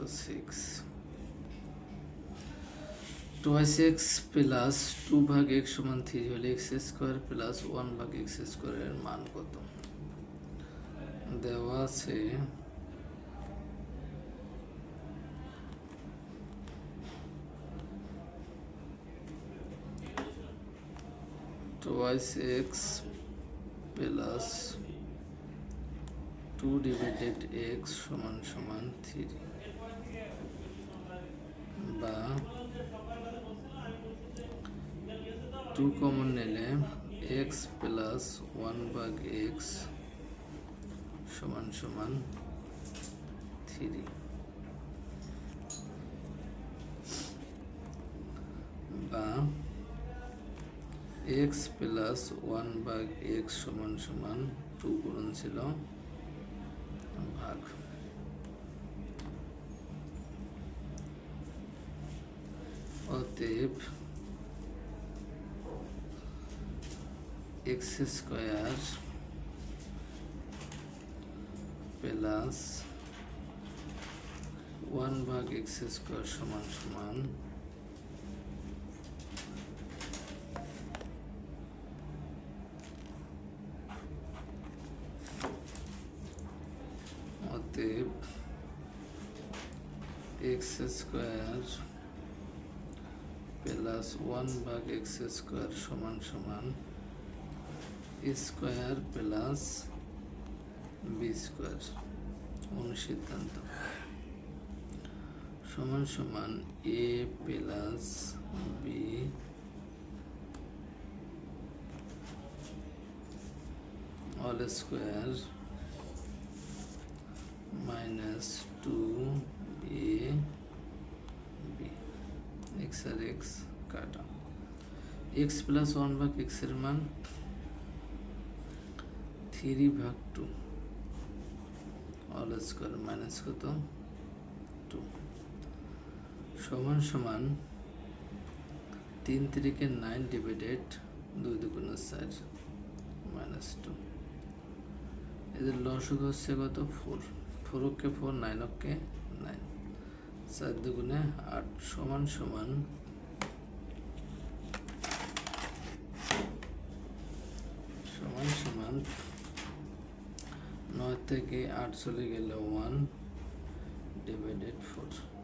6 2x plus 2 ভাগ x সমান 3 হলে x স্কোয়ার প্লাস 1 ভাগ x স্কোয়ারের মান কত? দেওয়া আছে 2x প্লাস 2 ডিভাইডেড x সমান সমান 3 বা 2 কমন নিলে x প্লাস 1 ভাগ x সমান সমান 3 বা x প্লাস 1 ভাগ x সমান সমান 2 গুণন ছিল ভাগ। অতএব x স্কয়ার প্লাস 1 ভাগ x স্কয়ার সমান সমান অতএব x স্কয়ার প্লাস 1 ভাগ x স্কয়ার সমান সমান স্কয়ার প্লাস বি স্কয়ার। অনুসিদ্ধান্ত সমান সমান a plus B all square minus 2a B. X আর এক্স কাটা। এক্স প্লাস 1 ভাগ এক্স এর মান 3 ভাগ 2 অল স্কয়ার মাইনাস কত 2 সমান সমান 3 3 9 ডিভাইডেড 2 2 4 মাইনাস 2। এদের লসগু হচ্ছে কত 4 4 কে 4 9 কে 9 4 2 8 সমান সমান 9 থেকে 8 চলে গেলে 1 ডিভাইডেড 4।